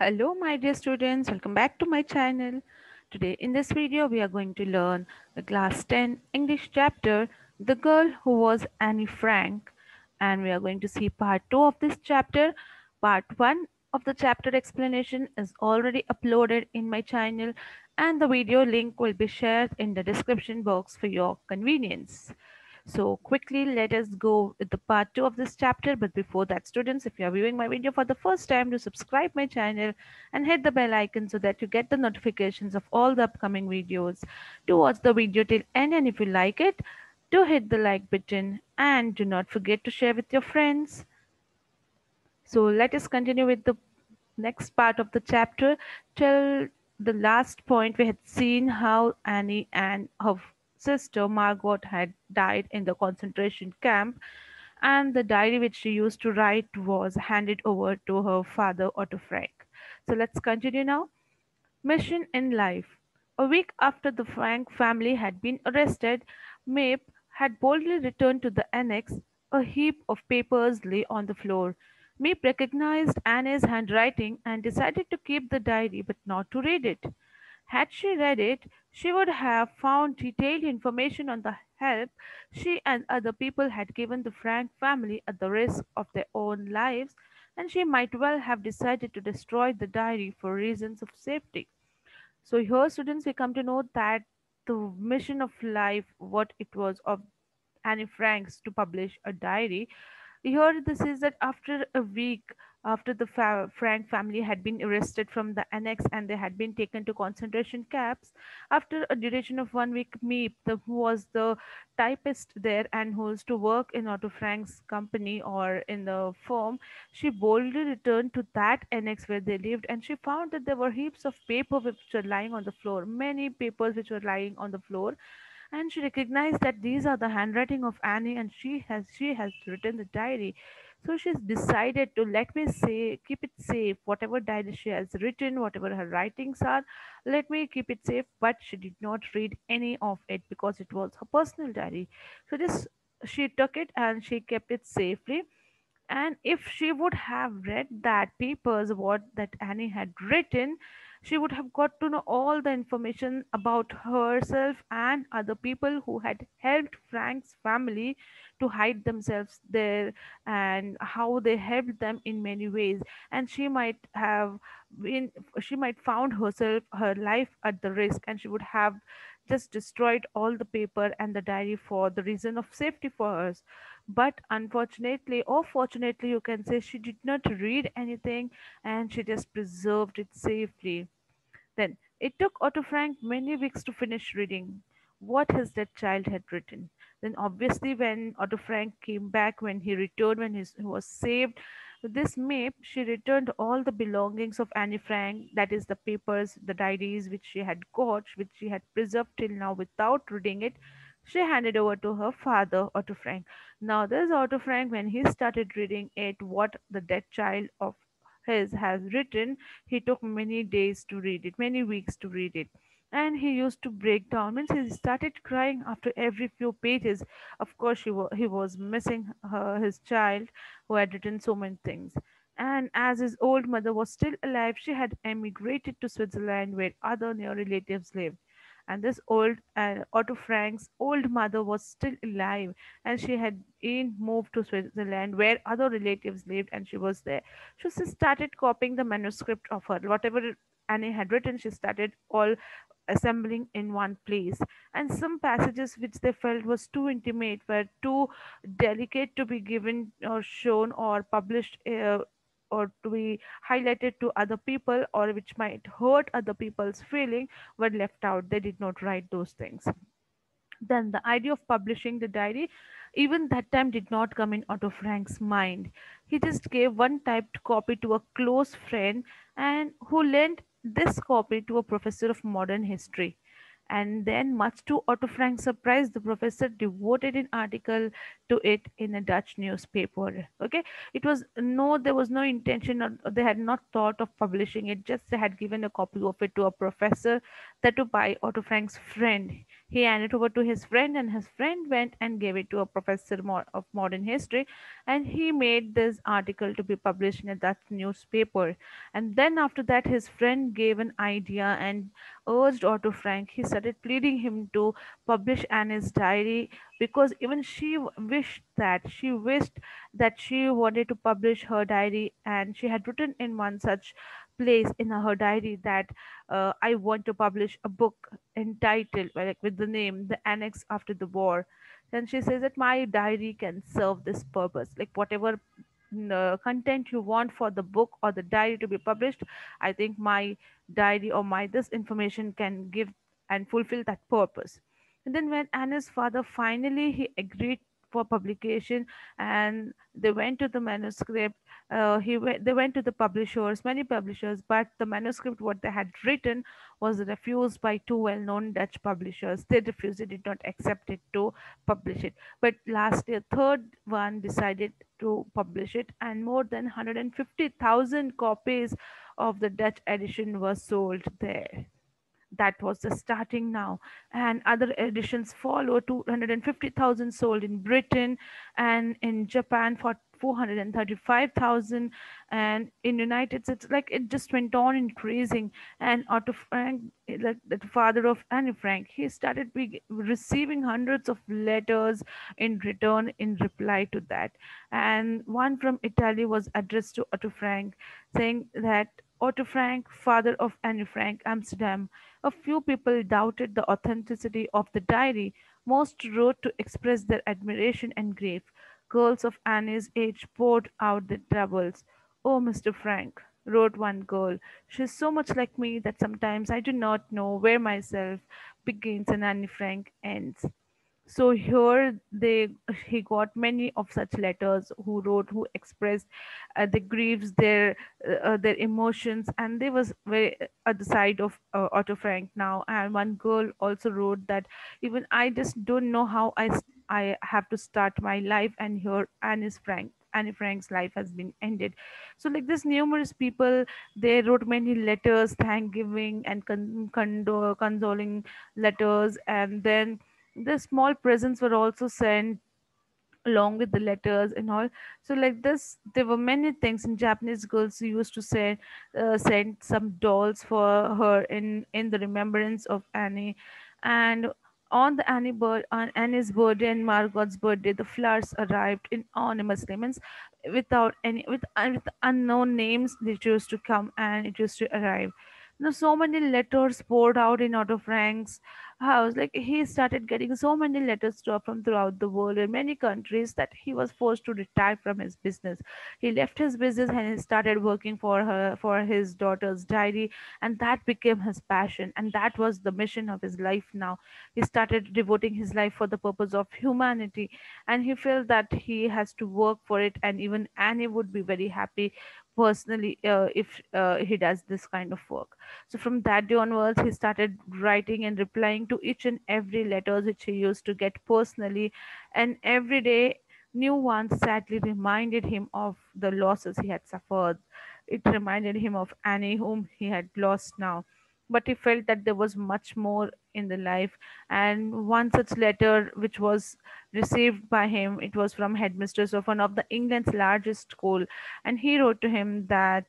Hello my dear students, welcome back to my channel. Today in this video we are going to learn the class 10 English chapter The Girl Who Was Annie Frank, and we are going to see part 2 of this chapter. Part 1 of the chapter explanation is already uploaded in my channel and the video link will be shared in the description box for your convenience. So quickly, let us go with the part 2 of this chapter. But before that, students, if you are viewing my video for the first time, do subscribe my channel and hit the bell icon so that you get the notifications of all the upcoming videos. Do watch the video till end, and if you like it, do hit the like button and do not forget to share with your friends. So let us continue with the next part of the chapter. Till the last point, we had seen how Annie and her sister Margot had died in the concentration camp, and the diary which she used to write was handed over to her father Otto Frank. So let's continue now. Mission in life. A week after the Frank family had been arrested, Mape had boldly returned to the annex. A heap of papers lay on the floor. Mape recognized Anne's handwriting and decided to keep the diary but not to read it. Had she read it, she would have found detailed information on the help she and other people had given the Frank family at the risk of their own lives, and she might well have decided to destroy the diary for reasons of safety. So here, students, we come to know that the mission of life, what it was of Anne Frank's to publish a diary. Here, this is that after a week after the Frank family had been arrested from the annex and they had been taken to concentration camps, after a duration of 1 week, Meep, who was the typist there and who was to work in Otto Frank's company or in the firm, she boldly returned to that annex where they lived, and she found that there were heaps of paper which were lying on the floor, many papers which were lying on the floor, and she recognized that these are the handwriting of Annie, and she has written the diary. So she's decided to, let me say, keep it safe. Whatever diary she has written, whatever her writings are, let me keep it safe. But she did not read any of it because it was her personal diary. So this she took it and she kept it safely, and if she would have read that papers, what that Annie had written, she would have got to know all the information about herself and other people who had helped Frank's family to hide themselves there, and how they helped them in many ways. And been she might found herself her life at the risk, and she would have just destroyed all the paper and the diary for the reason of safety for us. But unfortunately, or fortunately, you can say, she did not read anything and she just preserved it safely. Then it took Otto Frank many weeks to finish reading what his dead child had written. Then, obviously, when Otto Frank came back, when he returned, when he was saved, with this map, she returned all the belongings of Annie Frank, that is, the papers, the diaries which she had got, which she had preserved till now without reading it. She handed over to her father, Otto Frank. Now, this Otto Frank, when he started reading it, what the dead child of his has written, he took many days to read it, many weeks to read it. And he used to break down. Means he started crying after every few pages. Of course, he was missing his child who had written so many things. And as his old mother was still alive, she had emigrated to Switzerland where other near relatives lived. And this old Otto Frank's old mother was still alive, and she had been moved to Switzerland where other relatives lived, and she was there. So she started copying the manuscript of her, whatever Annie had written. She started all assembling in one place, and some passages which they felt was too intimate, were too delicate to be given or shown or published, or to be highlighted to other people, or which might hurt other people's feeling, were left out. They did not write those things. Then the idea of publishing the diary, even that time, did not come in Otto Frank's mind. He just gave one typed copy to a close friend, and who lent this copy to a professor of modern history. And then, much to Otto Frank's surprise, the professor devoted an article to it in a Dutch newspaper. Okay, there was no intention, or they had not thought of publishing it. Just they had given a copy of it to a professor, that to by Otto Frank's friend. He handed it over to his friend, and his friend went and gave it to a professor of modern history, and he made this article to be published in that newspaper. And then after that, his friend gave an idea and urged Otto Frank. He started pleading him to publish Anne's diary, because even she wished that she wanted to publish her diary, and she had written in one such place in her diary that I want to publish a book entitled, well, like with the name The Annex After the War. Then she says that my diary can serve this purpose, like whatever content you want for the book or the diary to be published. I think my diary or my this information can give and fulfill that purpose. And then when Anna's father finally he agreed for publication, and they went to the manuscript, they went to the publishers, many publishers, but the manuscript what they had written was refused by two well-known Dutch publishers. They refused, they did not accept it to publish it. But lastly, a third one decided to publish it, and more than 150,000 copies of the Dutch edition were sold there. That was the starting now, and other editions followed. 250,000 sold in Britain, and in Japan for 435,000, and in United States, like it just went on increasing. And Otto Frank, like the father of Anne Frank, he started receiving hundreds of letters in return in reply to that. And one from Italy was addressed to Otto Frank, saying that, Otto Frank, father of Anne Frank, Amsterdam. A few people doubted the authenticity of the diary. Most wrote to express their admiration and grief. Girls of Annie's age poured out their troubles. "Oh, Mr. Frank," wrote one girl, "she is so much like me that sometimes I do not know where myself begins and Annie Frank ends." So here he got many of such letters, who wrote, who expressed the griefs, their emotions, and they was very at the side of Otto Frank now. And one girl also wrote that, even I just don't know how I have to start my life, and here Annie Frank's life has been ended. So like this, numerous people, they wrote many letters, thanksgiving and consoling letters, and then the small presents were also sent along with the letters and all. So like this, there were many things. In Japanese, girls who used to send some dolls for her in the remembrance of Annie. And on Annie's birthday and Margot's birthday, the flowers arrived in anonymous lemons, without any with unknown names. They used to come and it used to arrive. Now so many letters poured out in Otto Frank's house. Like he started getting so many letters from throughout the world in many countries, that he was forced to retire from his business. He left his business and he started working for his daughter's diary, and that became his passion, and that was the mission of his life. Now he started devoting his life for the purpose of humanity, and he felt that he has to work for it, and even Annie would be very happy personally if he does this kind of work. So from that day onwards, he started writing and replying to each and every letters which he used to get personally, and every day new ones sadly reminded him of the losses he had suffered. It reminded him of Annie, whom he had lost now. But he felt that there was much more in the life. And one such letter which was received by him, it was from headmistress of one of the England's largest school, and he wrote to him that,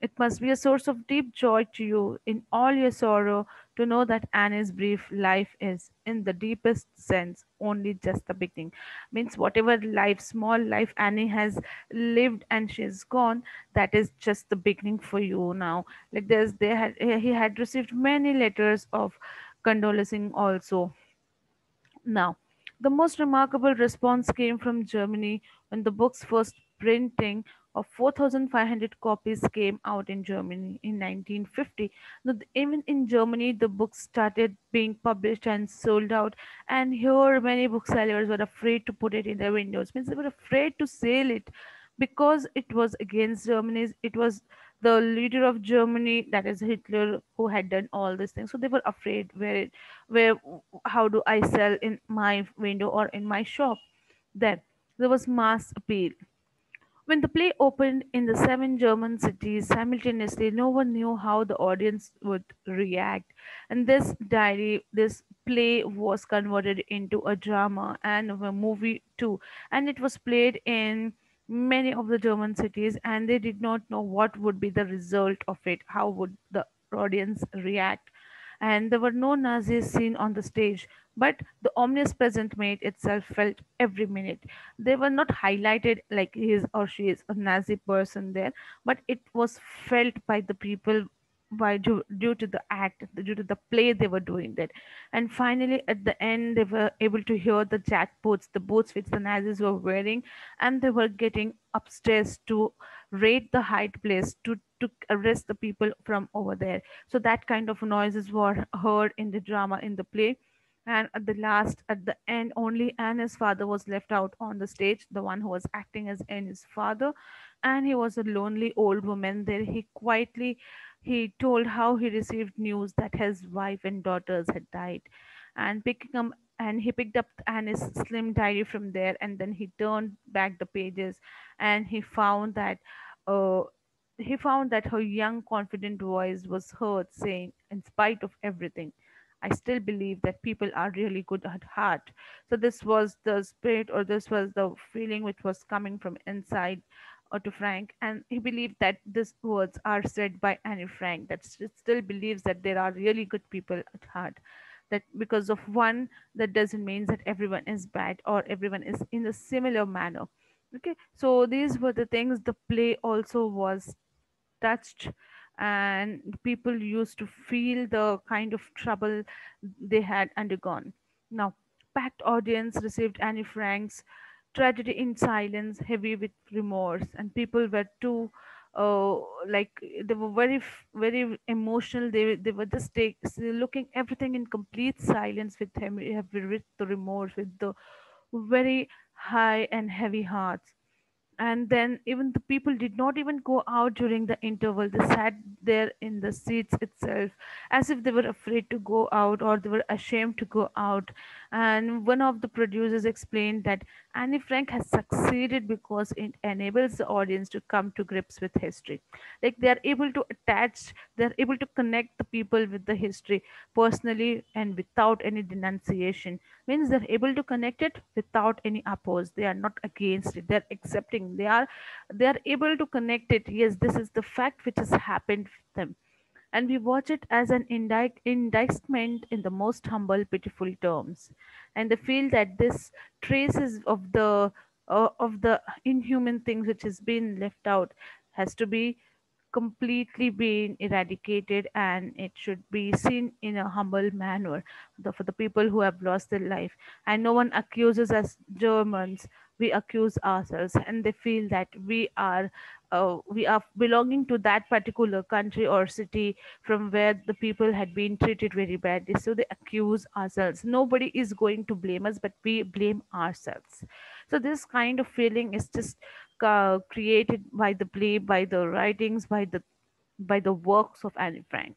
"It must be a source of deep joy to you in all your sorrow to know that Annie's brief life is, in the deepest sense, only just the beginning." Means whatever life, small life Annie has lived and she's gone, that is just the beginning for you now. Like he had received many letters of condolencing also. Now, the most remarkable response came from Germany when the book's first printing of 4,500 copies came out in Germany in 1950. Now, even in Germany, the book started being published and sold out, and here many booksellers were afraid to put it in their windows. Means they were afraid to sell it, because it was against Germany's. It was the leader of Germany, that is Hitler, who had done all these things. So they were afraid, where how do I sell in my window or in my shop? Then there was mass appeal. When the play opened in the seven German cities simultaneously, no one knew how the audience would react. And this play was converted into a drama and a movie too, and it was played in many of the German cities, and they did not know what would be the result of it, how would the audience react. And there were no Nazis seen on the stage, but the ominous present made itself felt every minute. They were not highlighted like he is or she is a Nazi person there, but it was felt by the people due to the act, due to the play they were doing that. And finally, at the end, they were able to hear the jackboots, the boots which the Nazis were wearing, and they were getting upstairs to raid the height place to arrest the people from over there. So that kind of noises were heard in the drama, in the play. And at the last, at the end, only Anne's father was left out on the stage, the one who was acting as Anne's father. And he was a lonely old woman there. He told how he received news that his wife and daughters had died. And picking up and he picked up Anne's slim diary from there, and then he turned back the pages, and uh, he found that her young, confident voice was heard saying, in spite of everything, I still believe that people are really good at heart. So this was the spirit, or this was the feeling which was coming from inside to Frank, and he believed that these words are said by Annie Frank, that still believes that there are really good people at heart. That because of one, that doesn't mean that everyone is bad or everyone is in a similar manner. Okay, so these were the things the play also was touched, and people used to feel the kind of trouble they had undergone. Now, packed audience received Annie Frank's tragedy in silence, heavy with remorse, and people were too like they were very emotional. They were just looking everything in complete silence with heavy with the remorse, with the very high and heavy hearts. And then even the people did not even go out during the interval. They sat there in the seats itself, as if they were afraid to go out or they were ashamed to go out. And one of the producers explained that Annie Frank has succeeded because it enables the audience to come to grips with history. Like they are able to they are able to connect the people with the history personally and without any denunciation. Means they're able to connect it without any oppose. They are not against it, they're accepting. They are able to connect it. Yes, this is the fact which has happened with them, and we watch it as an indictment in the most humble, pitiful terms. And they feel that this traces of the inhuman things which has been left out has to be completely been eradicated, and it should be seen in a humble manner, for the people who have lost their life. And no one accuses us Germans, we accuse ourselves, and they feel that we are belonging to that particular country or city from where the people had been treated very badly, so they accuse ourselves. Nobody is going to blame us, but we blame ourselves. So this kind of feeling is just created by the play, by the writings, by the works of Anne Frank.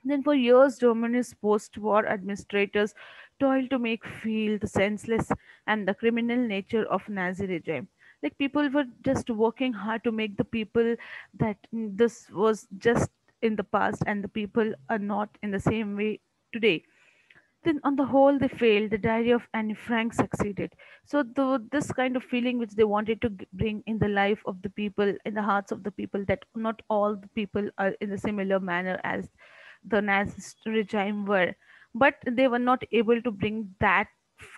Then, for years, Germany's post war administrators toiled to make feel the senseless and the criminal nature of Nazi regime. Like people were just working hard to make the people that this was just in the past and the people are not in the same way today. Then, on the whole, they failed. The diary of Anne Frank succeeded. So, this kind of feeling which they wanted to bring in the life of the people, in the hearts of the people, that not all the people are in a similar manner as the Nazi regime were, but they were not able to bring that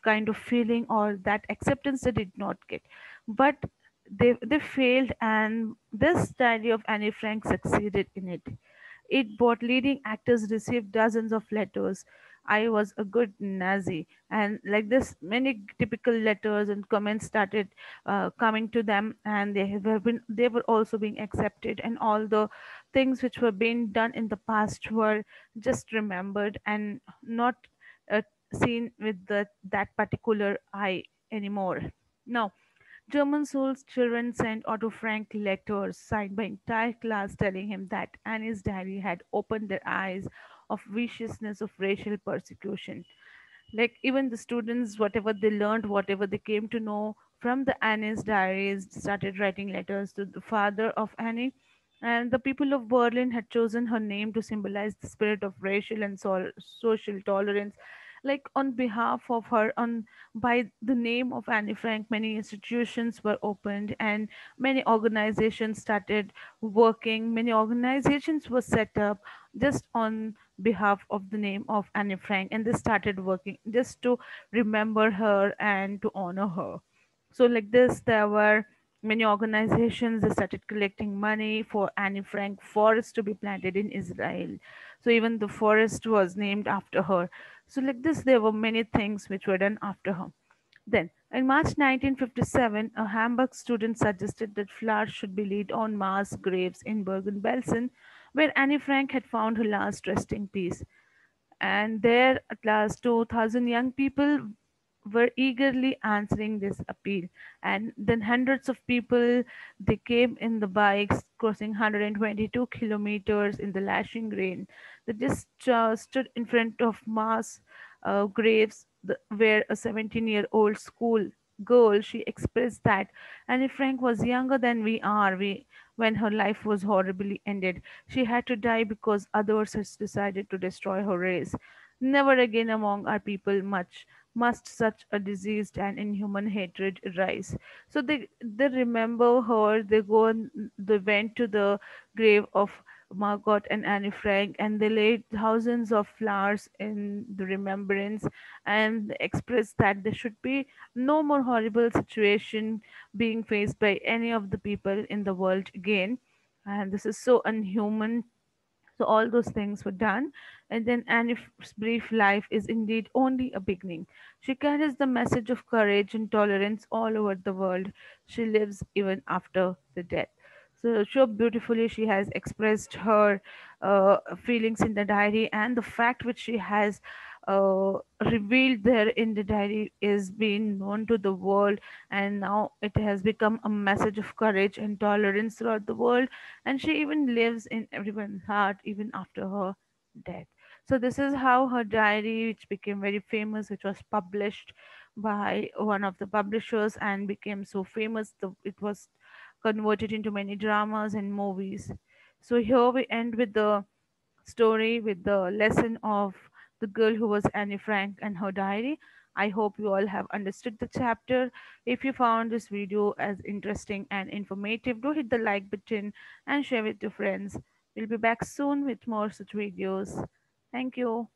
kind of feeling or that acceptance they did not get. But they failed, and this diary of Anne Frank succeeded in it. It brought leading actors received dozens of letters. I was a good Nazi, and like this, many typical letters and comments started coming to them, and they were also being accepted, and all the things which were being done in the past were just remembered and not uh, seen with that particular eye anymore. Now, German Soul's children sent Otto Frank letters signed by entire class telling him that Annie's diary had opened their eyes of viciousness of racial persecution. Like even the students, whatever they learned, whatever they came to know from the Annie's diaries, started writing letters to the father of Annie. And the people of Berlin had chosen her name to symbolize the spirit of racial and social tolerance, like on behalf of her, on by the name of Annie Frank, many institutions were opened and many organizations started working. Many organizations were set up just on behalf of the name of Annie Frank, and they started working just to remember her and to honor her. So like this, there were many organizations that started collecting money for Annie Frank forest to be planted in Israel. So even the forest was named after her. So like this, there were many things which were done after her. Then, in March 1957, a Hamburg student suggested that flowers should be laid on mass graves in Bergen-Belsen, where Annie Frank had found her last resting place. And there, at last, 2,000 young people were eagerly answering this appeal. And then hundreds of people, they came in the bikes, crossing 122 kilometers in the lashing rain. They just stood in front of mass graves where a 17-year-old school girl, she expressed that Anne Frank was younger than we are when her life was horribly ended. She had to die because others had decided to destroy her race. Never again among our people much must such a diseased and inhuman hatred rise. So they remember her. They go and they went to the grave of Margot and Annie Frank, and they laid thousands of flowers in the remembrance and expressed that there should be no more horrible situation being faced by any of the people in the world again. And this is so unhuman. So all those things were done, and then Annie's brief life is indeed only a beginning. She carries the message of courage and tolerance all over the world. She lives even after the death. So beautifully she has expressed her feelings in the diary, and the fact which she has uh, revealed there in the diary is being known to the world, and now it has become a message of courage and tolerance throughout the world, and she even lives in everyone's heart even after her death. So this is how her diary, which became very famous, which was published by one of the publishers and became so famous, it was converted into many dramas and movies. So here we end with the story, with the lesson of the girl who was Annie Frank and her diary. I hope you all have understood the chapter. If you found this video as interesting and informative, do hit the like button and share with your friends. We'll be back soon with more such videos. Thank you.